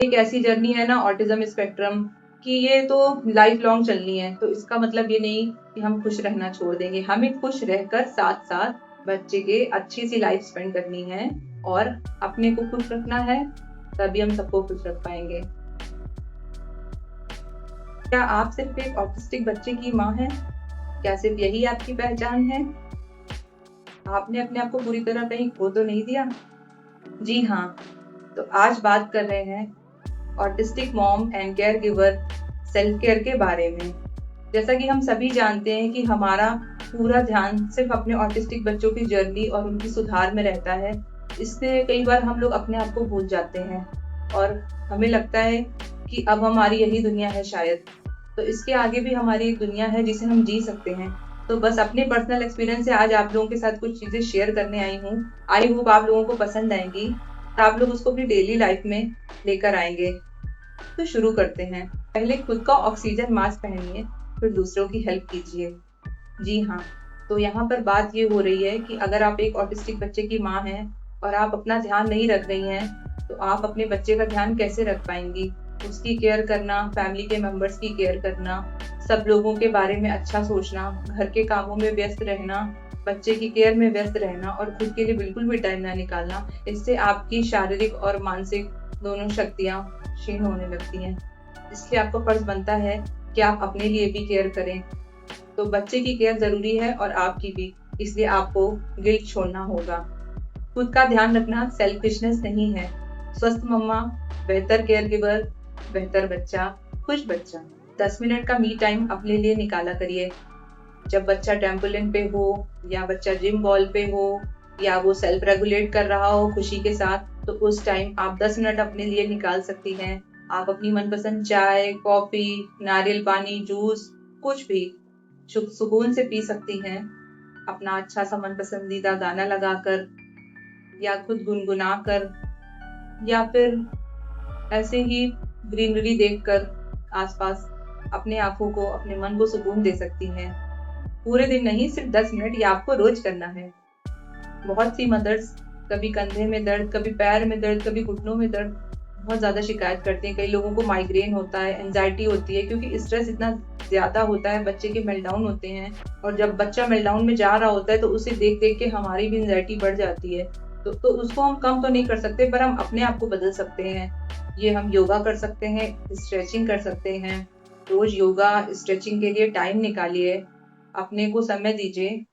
एक ऐसी जर्नी है ना ऑटिज्म स्पेक्ट्रम कि ये तो लाइफ लॉन्ग चलनी है। तो इसका मतलब ये नहीं कि हम खुश रहना छोड़ देंगे, हमें खुश रहकर साथ साथ बच्चे के अच्छी सी लाइफ स्पेंड करनी है और अपने को खुश रखना है, तभी हम सबको खुश रख पाएंगे। क्या आप सिर्फ एक ऑटिस्टिक बच्चे की माँ हैं? क्या सिर्फ यही आपकी पहचान है? आपने अपने आप को पूरी तरह कहीं खो तो नहीं दिया? जी हाँ, तो आज बात कर रहे हैं autistic mom and care giver self care के बारे में। जैसा कि हम सभी जानते हैं कि हमारा पूरा ध्यान सिर्फ अपने ऑटिस्टिक बच्चों की जर्नी और उनकी सुधार में रहता है। इससे कई बार हम लोग अपने आप को भूल जाते हैं और हमें लगता है कि अब हमारी यही दुनिया है शायद। तो इसके आगे भी हमारी एक दुनिया है जिसे हम जी सकते हैं। तो बस अपने पर्सनल एक्सपीरियंस से आज आप लोगों के साथ कुछ चीजें शेयर करने आई हूँ। आई होप आप लोगों को पसंद आएंगी, तो आप लोग उसको अपनी डेली लाइफ में लेकर आएंगे। तो शुरू करते हैं। पहले खुद का ऑक्सीजन मास्क पहनिए, फिर दूसरों की हेल्प कीजिए। जी हाँ, तो यहाँ पर बात ये हो रही है कि अगर आप एक ऑटिस्टिक बच्चे की माँ हैं और आप अपना ध्यान नहीं रख रही हैं, तो आप अपने बच्चे का ध्यान कैसे रख पाएंगी? उसकी केयर करना, फैमिली के मेंबर्स की केयर करना, सब लोगों के बारे में अच्छा सोचना, घर के कामों में व्यस्त रहना, बच्चे की केयर में व्यस्त रहना और खुद के लिए बिल्कुल भी टाइम ना निकालना, इससे आपकी शारीरिक और मानसिक दोनों शक्तियाँ क्षीण होने लगती हैं। इसलिए आपका फर्ज बनता है कि आप अपने लिए भी केयर करें। तो बच्चे की केयर जरूरी है और आपकी भी, इसलिए आपको गिल्ट छोड़ना होगा। खुद का ध्यान रखना सेल्फिशनेस नहीं है। स्वस्थ मम्मा, बेहतर केयर गिवर, बेहतर बच्चा, खुश बच्चा। 10 मिनट का मी टाइम अपने लिए निकाला करिए। जब बच्चा टेम्पोलिन पे हो या बच्चा जिम बॉल पे हो या वो सेल्फ रेगुलेट कर रहा हो खुशी के साथ, तो उस टाइम आप 10 मिनट अपने लिए निकाल सकती हैं। आप अपनी मनपसंद चाय, कॉफी, नारियल पानी, जूस, कुछ भी सुकून से पी सकती हैं। अपना अच्छा सा मन पसंदीदा गाना लगाकर या खुद गुनगुना कर या फिर ऐसे ही ग्रीनरी देखकर आसपास अपने आंखों को, अपने मन को सुकून दे सकती हैं। पूरे दिन नहीं, सिर्फ 10 मिनट, ये आपको रोज करना है। बहुत सी मदर्स कभी कंधे में दर्द, कभी पैर में दर्द, कभी घुटनों में दर्द बहुत ज्यादा शिकायत करती हैं। कई लोगों को माइग्रेन होता है, एंजाइटी होती है, क्योंकि स्ट्रेस इतना ज्यादा होता है, बच्चे के मेल्टडाउन होते हैं और जब बच्चा मेल्टडाउन में जा रहा होता है तो उसे देख देख के हमारी भी एंजाइटी बढ़ जाती है। तो उसको हम कम तो नहीं कर सकते, पर हम अपने आप को बदल सकते हैं। ये हम योगा कर सकते हैं, स्ट्रेचिंग कर सकते हैं। रोज योगा स्ट्रेचिंग के लिए टाइम निकालिए, अपने को समय दीजिए।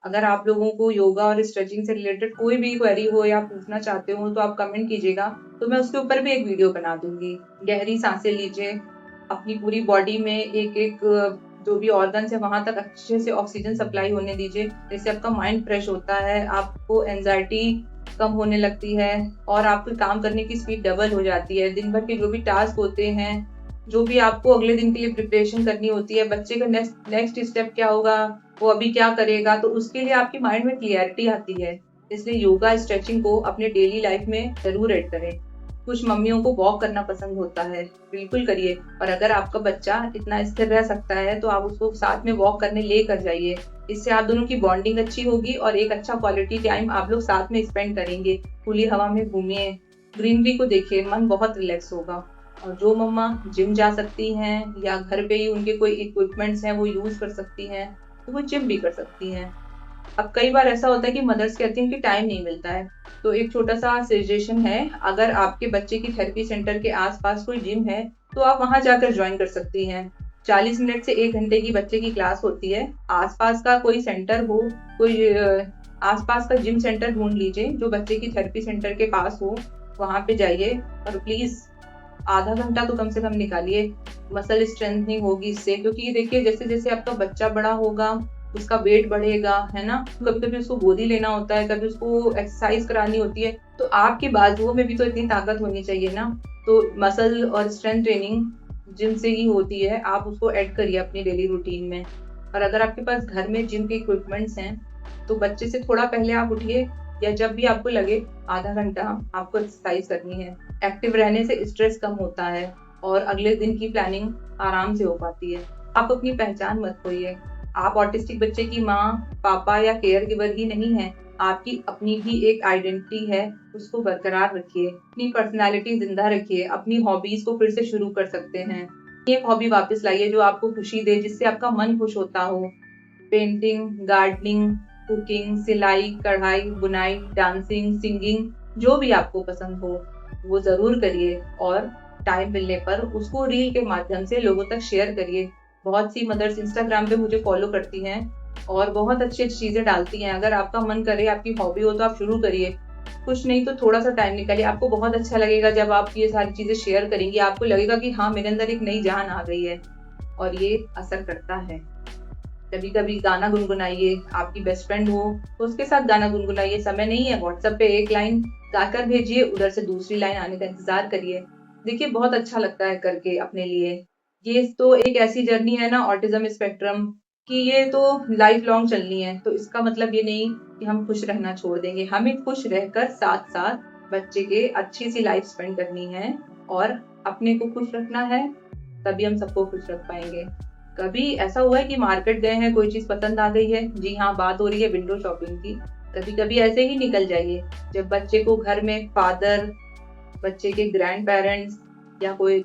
अगर आप लोगों को योगा और स्ट्रेचिंग से रिलेटेड कोई भी क्वेरी हो या पूछना चाहते हो तो आप कमेंट कीजिएगा, तो मैं उसके ऊपर भी एक वीडियो बना दूंगी। गहरी सांसें लीजिए, अपनी पूरी बॉडी में एक एक जो भी ऑर्गन्स है वहां तक अच्छे से ऑक्सीजन सप्लाई होने दीजिए, जिससे आपका माइंड फ्रेश होता है, आपको एंजाइटी कम होने लगती है और आपके काम करने की स्पीड डबल हो जाती है। दिन भर के जो भी टास्क होते हैं, जो भी आपको अगले दिन के लिए प्रिपरेशन करनी होती है, बच्चे का नेक्स्ट स्टेप क्या होगा, वो अभी क्या करेगा, तो उसके लिए आपके माइंड में क्लियरिटी आती है। इसलिए योगा स्ट्रेचिंग को अपने डेली लाइफ में जरूर ऐड करें। कुछ मम्मियों को वॉक करना पसंद होता है, बिल्कुल करिए। और अगर आपका बच्चा इतना स्थिर रह सकता है तो आप उसको साथ में वॉक करने लेकर जाइए। इससे आप दोनों की बॉन्डिंग अच्छी होगी और एक अच्छा क्वालिटी टाइम आप लोग साथ में स्पेंड करेंगे। खुली हवा में घूमिए, ग्रीनरी को देखिए, मन बहुत रिलैक्स होगा। और जो मम्मा जिम जा सकती हैं या घर पे ही उनके कोई इक्विपमेंट्स हैं वो यूज कर सकती हैं, तो वो जिम भी कर सकती हैं। अब कई बार ऐसा होता है कि मदर्स कहती हैं कि टाइम नहीं मिलता है, तो एक छोटा सा सजेशन है, अगर आपके बच्चे की थेरेपी सेंटर के आसपास कोई जिम है तो आप वहां जाकर ज्वाइन कर सकती हैं। 40 मिनट से 1 घंटे की बच्चे की क्लास होती है। आसपास का कोई सेंटर हो, कोई आसपास का जिम सेंटर ढूंढ लीजिए जो बच्चे की थेरेपी सेंटर के पास हो, वहां पे जाइए और प्लीज आधा घंटा तो कम से कम निकालिए। मसल स्ट्रेंथनिंग होगी इससे, क्योंकि देखिए जैसे जैसे आपका बच्चा बड़ा होगा उसका वेट बढ़ेगा, है ना। कभी कभी उसको गोदी लेना होता है, कभी उसको एक्सरसाइज करानी होती है, तो आपके बाजुओं में भी तो इतनी ताकत होनी चाहिए ना। तो मसल और स्ट्रेंथ ट्रेनिंग जिम से ही होती है, आप उसको ऐड करिए अपनी डेली रूटीन में। और अगर आपके पास घर में जिम के इक्विपमेंट्स हैं तो बच्चे से थोड़ा पहले आप उठिए, या जब भी आपको लगे आधा घंटा आपको एक्सरसाइज करनी है। एक्टिव रहने से स्ट्रेस कम होता है और अगले दिन की प्लानिंग आराम से हो पाती है। आप अपनी पहचान मत खोइए। आप ऑटिस्टिक बच्चे की माँ, पापा या केयर गिवर ही नहीं हैं, आपकी अपनी भी एक आइडेंटिटी है, उसको बरकरार रखिए, अपनी पर्सनालिटी जिंदा रखिए, अपनी हॉबीज को फिर से शुरू कर सकते हैं। एक हॉबी वापस लाइए जो आपको खुशी दे, जिससे आपका मन खुश होता हो। पेंटिंग, गार्डनिंग, कुकिंग, सिलाई, कढ़ाई, बुनाई, डांसिंग, सिंगिंग, जो भी आपको पसंद हो वो जरूर करिए और टाइम मिलने पर उसको रील के माध्यम से लोगों तक शेयर करिए। बहुत सी मदर्स इंस्टाग्राम पे मुझे फॉलो करती हैं और बहुत अच्छी अच्छी चीजें डालती हैं। अगर आपका मन करे, आपकी हॉबी हो तो आप शुरू करिए। कुछ नहीं तो थोड़ा सा टाइम निकालिए, आपको बहुत अच्छा लगेगा जब आप ये सारी चीजें शेयर करेंगी। आपको लगेगा कि हाँ, मेरे अंदर एक नई जान आ गई है और ये असर करता है। कभी कभी गाना गुनगुनाइए, आपकी बेस्ट फ्रेंड हो तो उसके साथ गाना गुनगुनाइए। समय नहीं है, व्हाट्सएप पे एक लाइन गाकर भेजिए, उधर से दूसरी लाइन आने का इंतजार करिए। देखिए बहुत अच्छा लगता है करके अपने लिए। ये तो एक ऐसी जर्नी है ना ऑटिज्म स्पेक्ट्रम कि ये तो लाइफ लॉन्ग चलनी है। तो इसका मतलब ये नहीं कि हम खुश रहना छोड़ देंगे, हमें खुश रहकर साथ साथ बच्चे के अच्छी सी लाइफ स्पेंड करनी है और अपने को खुश रखना है, तभी हम सबको खुश रख पाएंगे। कभी ऐसा हुआ है कि मार्केट गए हैं, कोई चीज पसंद आ गई है, जी हाँ, बात हो रही है विंडो शॉपिंग की। कभी कभी ऐसे ही निकल जाइए जब बच्चे को घर में फादर, बच्चे के ग्रैंड पेरेंट्स या कोई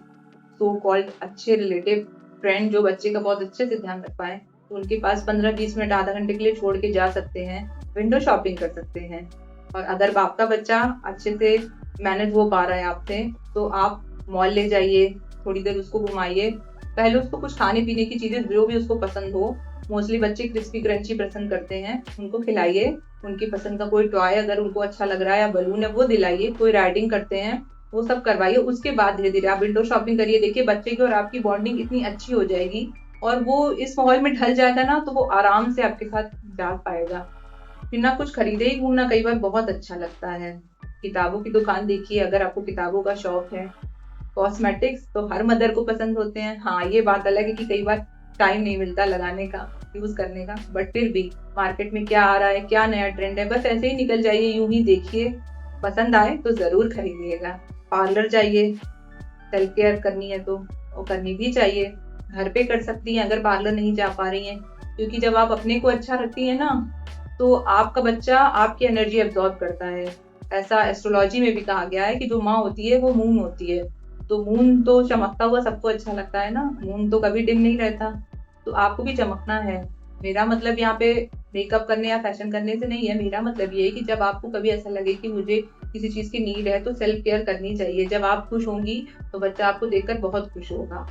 सो कॉल्ड अच्छे रिलेटिव फ्रेंड जो बच्चे का बहुत अच्छे से ध्यान रख पाए, तो उनके पास 15-20 मिनट आधा घंटे के लिए छोड़ के जा सकते हैं, विंडो शॉपिंग कर सकते हैं। और अगर आपका बच्चा अच्छे से मैनेज हो पा रहा है आपसे, तो आप मॉल ले जाइए, थोड़ी देर उसको घुमाइए। पहले उसको कुछ खाने पीने की चीजें जो भी उसको पसंद हो, मोस्टली बच्चे क्रिस्पी क्रंची पसंद करते हैं, उनको खिलाइए। उनकी पसंद का कोई टॉय अगर उनको अच्छा लग रहा है या बलून है वो दिलाइए। कोई राइडिंग करते हैं वो सब करवाइए। उसके बाद धीरे धीरे आप विंडो शॉपिंग करिए। देखिए बच्चे की और आपकी बॉन्डिंग इतनी अच्छी हो जाएगी और वो इस माहौल में ढल जाएगा ना, तो वो आराम से आपके साथ जा पाएगा। बिना कुछ खरीदे ही घूमना कई बार बहुत अच्छा लगता है। किताबों की दुकान देखिए, अगर आपको किताबों का शौक है। कॉस्मेटिक्स तो हर मदर को पसंद होते हैं। हाँ, ये बात अलग है कि कई बार टाइम नहीं मिलता लगाने का, यूज करने का, बट फिर भी मार्केट में क्या आ रहा है, क्या नया ट्रेंड है, बस ऐसे ही निकल जाइए, यूं ही देखिए, पसंद आए तो जरूर खरीदिएगा। पार्लर जाइए, सेल्फ केयर करनी है तो वो करनी भी चाहिए। घर पे कर सकती हैं अगर पार्लर नहीं जा पा रही हैं, क्योंकि जब आप अपने को अच्छा रखती हैं ना, तो आपका बच्चा आपकी एनर्जी एब्जॉर्ब करता है। ऐसा एस्ट्रोलॉजी में भी कहा गया है कि जो माँ होती है वो मून होती है। तो मून तो चमकता हुआ सबको अच्छा लगता है ना, मून तो कभी डिम नहीं रहता। तो आपको भी चमकना है। मेरा मतलब यहाँ पे मेकअप करने या फैशन करने से नहीं है। मेरा मतलब ये है कि जब आपको कभी ऐसा लगे कि मुझे किसी चीज की नीड है तो सेल्फ केयर करनी चाहिए। जब आप खुश होंगी तो बच्चा आपको देखकर बहुत खुश होगा।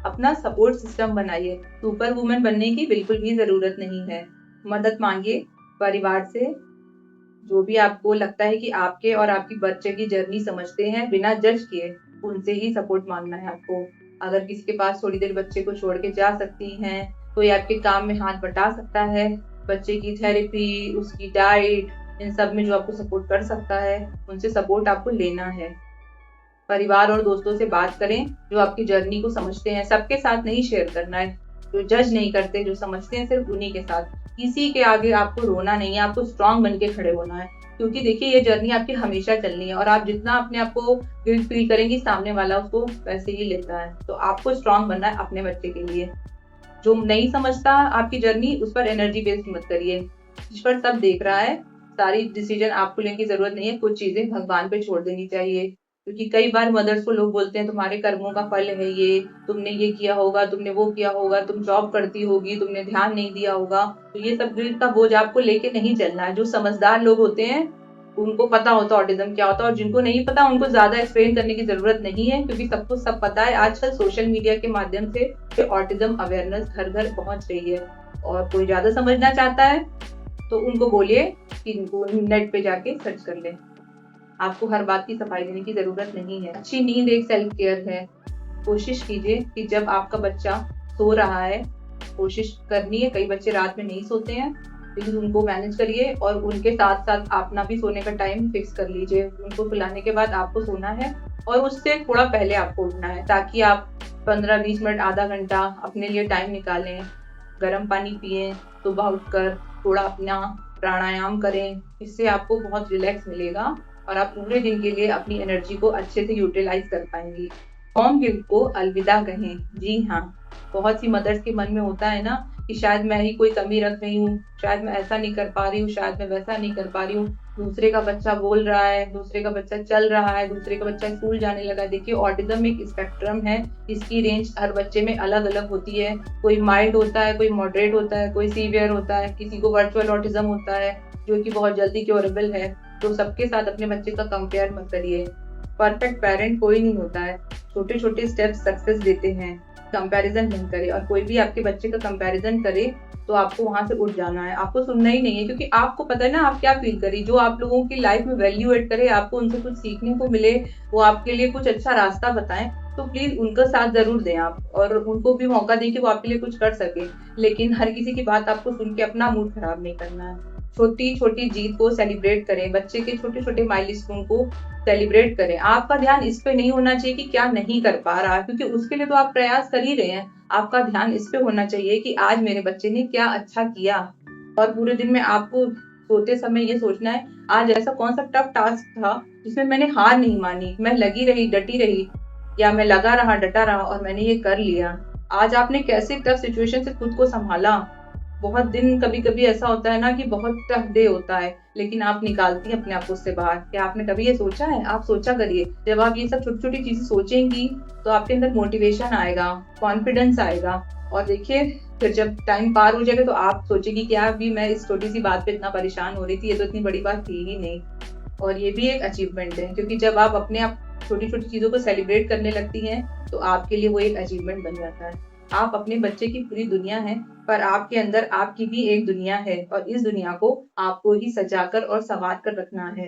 अपना सपोर्ट सिस्टम बनाइए। सुपर वुमन बनने की बिल्कुल भी जरूरत नहीं है। मदद मांगिए परिवार से। जो भी आपको लगता है कि आपके और आपकी बच्चे की जर्नी समझते हैं बिना जज किए, उनसे ही सपोर्ट मांगना है आपको। अगर किसी के पास थोड़ी देर बच्चे को छोड़ के जा सकती हैं, कोई आपके काम में हाथ बटा सकता है, बच्चे की थेरेपी, उसकी डाइट, इन सब में जो आपको सपोर्ट कर सकता है, उनसे सपोर्ट आपको लेना है। परिवार और दोस्तों से बात करें जो आपकी जर्नी को समझते हैं। सबके साथ नहीं शेयर करना है, जो जज नहीं करते, जो समझते हैं, सिर्फ उन्हीं के साथ। किसी के आगे आपको रोना नहीं है, आपको स्ट्रांग बन के खड़े होना है। क्योंकि देखिए ये जर्नी आपकी हमेशा चलनी है और आप जितना अपने आप को गिल्ट फील करेंगी, सामने वाला उसको वैसे ही लेता है। तो आपको स्ट्रांग बनना है अपने बच्चे के लिए। जो नहीं समझता आपकी जर्नी, उस पर एनर्जी वेस्ट मत करिए। जिस पर सब देख रहा है, सारी डिसीजन आपको लेने की जरूरत नहीं है। कुछ चीजें भगवान पे छोड़ देनी चाहिए। क्योंकि कई बार मदर्स को लोग बोलते हैं तुम्हारे कर्मों का फल है ये, तुमने ये किया होगा, तुमने वो किया होगा, तुम जॉब करती होगी, तुमने ध्यान नहीं दिया होगा। तो ये सब गिल्ट का बोझ आपको लेके नहीं चलना है। जो समझदार लोग होते हैं उनको पता होता है ऑटिज्म क्या होता है, और जिनको नहीं पता उनको ज्यादा एक्सप्लेन करने की जरूरत नहीं है, क्योंकि सबको सब पता है। आजकल सोशल मीडिया के माध्यम से ऑटिज्म अवेयरनेस घर घर पहुंच रही है। और कोई ज्यादा समझना चाहता है तो उनको बोलिए कि इनको नेट पे जाके सर्च कर ले। आपको हर बात की सफाई देने की जरूरत नहीं है। अच्छी नींद एक सेल्फ केयर है। कोशिश कीजिए कि जब आपका बच्चा सो रहा है, कोशिश करनी है, कई बच्चे रात में नहीं सोते हैं, प्लीज उनको मैनेज करिए और उनके साथ साथ अपना भी सोने का टाइम फिक्स कर लीजिए। उनको सुलाने के बाद आपको सोना है और उससे थोड़ा पहले आपको उठना है, ताकि आप 15-20 मिनट, आधा घंटा अपने लिए टाइम निकालें। गर्म पानी पिए, सुबह उठकर थोड़ा अपना प्राणायाम करें। इससे आपको बहुत रिलैक्स मिलेगा और आप पूरे दिन के लिए अपनी एनर्जी को अच्छे से यूटिलाइज कर पाएंगी। मॉम गिल्ट को अलविदा कहें। जी हाँ, बहुत सी मदर्स के मन में होता है ना कि शायद मैं ही कोई कमी रख रही हूँ, शायद मैं ऐसा नहीं कर पा रही हूँ, शायद मैं वैसा नहीं कर पा रही हूँ। दूसरे का बच्चा बोल रहा है, दूसरे का बच्चा चल रहा है, दूसरे का बच्चा स्कूल जाने लगा है। देखिए ऑटिज्म एक स्पेक्ट्रम है, इसकी रेंज हर बच्चे में अलग अलग होती है। कोई माइल्ड होता है, कोई मॉडरेट होता है, कोई सीवियर होता है, किसी को वर्चुअल ऑटिज्म होता है जो कि बहुत जल्दी क्योरेबल है। तो सबके साथ अपने बच्चे का कंपेयर मत करिए। परफेक्ट पेरेंट कोई नहीं होता है, छोटे छोटे स्टेप्स सक्सेस देते हैं। कंपैरिजन नहीं करे, और कोई भी आपके बच्चे का कंपैरिजन करे तो आपको वहां से उठ जाना है, आपको सुनना ही नहीं है, क्योंकि आपको पता है ना आप क्या फील करी। जो आप लोगों की लाइफ में वैल्यू एड करे, आपको उनसे कुछ सीखने को मिले, वो आपके लिए कुछ अच्छा रास्ता बताएं, तो प्लीज उनका साथ जरूर दें आप, और उनको भी मौका दें कि वो आपके लिए कुछ कर सके। लेकिन हर किसी की बात आपको सुन के अपना मूड खराब नहीं करना है। छोटी छोटी जीत को सेलिब्रेट करें, बच्चे के छोटे छोटे माइलस्टोन को सेलिब्रेट करें। आपका ध्यान इस पे नहीं होना चाहिए कि क्या नहीं कर पा रहा, क्योंकि उसके लिए तो आप प्रयास कर ही रहे हैं। आपका ध्यान इस पे होना चाहिए कि आज मेरे बच्चे ने क्या अच्छा किया। और पूरे दिन में आपको सोते समय ये सोचना है, आज ऐसा कौन सा टफ टास्क था जिसमें मैंने हार नहीं मानी, मैं लगी रही, डटी रही, या मैं लगा रहा, डटा रहा और मैंने ये कर लिया। आज आपने कैसे टफ सिचुएशन से खुद को संभाला। बहुत दिन कभी कभी ऐसा होता है ना कि बहुत टफ डे होता है, लेकिन आप निकालती हैं अपने आप को उससे बाहर। क्या आपने कभी ये सोचा है? आप सोचा करिए, जब आप ये सब छोटी छोटी चीजें सोचेंगी तो आपके अंदर मोटिवेशन आएगा, कॉन्फिडेंस आएगा। और देखिए फिर जब टाइम पार हो जाएगा तो आप सोचेगी कि यार अभी मैं इस छोटी सी बात पे इतना परेशान हो रही थी, ये तो इतनी बड़ी बात थी ही नहीं। और ये भी एक अचीवमेंट है, क्योंकि जब आप अपने आप छोटी छोटी चीजों को सेलिब्रेट करने लगती हैं तो आपके लिए वो एक अचीवमेंट बन जाता है। आप अपने बच्चे की पूरी दुनिया है, पर आपके अंदर आपकी भी एक दुनिया है, और इस दुनिया को आपको ही सजाकर और संवार कर रखना है।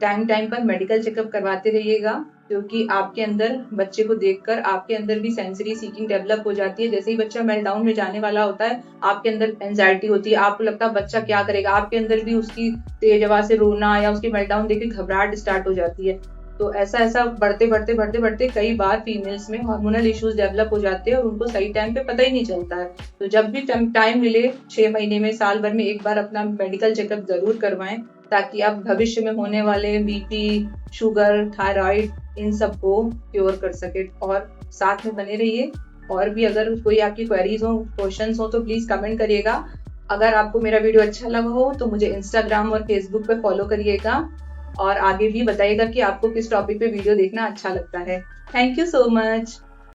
टाइम टाइम पर मेडिकल चेकअप करवाते रहिएगा, क्योंकि आपके अंदर बच्चे को देखकर आपके अंदर भी सेंसरी सीकिंग डेवलप हो जाती है। जैसे ही बच्चा मेल्टडाउन में जाने वाला होता है, आपके अंदर एंजाइटी होती है, आपको लगता है बच्चा क्या करेगा, आपके अंदर भी उसकी तेज आवाज से रोना या उसकी मेल्टडाउन देख के घबराहट स्टार्ट हो जाती है। तो ऐसा ऐसा बढ़ते बढ़ते बढ़ते बढ़ते कई बार फीमेल्स में हार्मोनल इश्यूज डेवलप हो जाते हैं और उनको सही टाइम पे पता ही नहीं चलता है। तो जब भी टाइम मिले, 6 महीने में, साल भर में एक बार अपना मेडिकल चेकअप जरूर करवाएं, ताकि आप भविष्य में होने वाले बीपी, शुगर, थायराइड, इन सब को क्योर कर सके। और साथ में बने रहिए। और भी अगर कोई आपकी क्वेरीज हो, क्वेश्चंस हो, तो प्लीज कमेंट करिएगा। अगर आपको मेरा वीडियो अच्छा लगा हो तो मुझे इंस्टाग्राम और फेसबुक पे फॉलो करिएगा, और आगे भी बताइएगा कि आपको किस टॉपिक पे वीडियो देखना अच्छा लगता है। Thank you so much.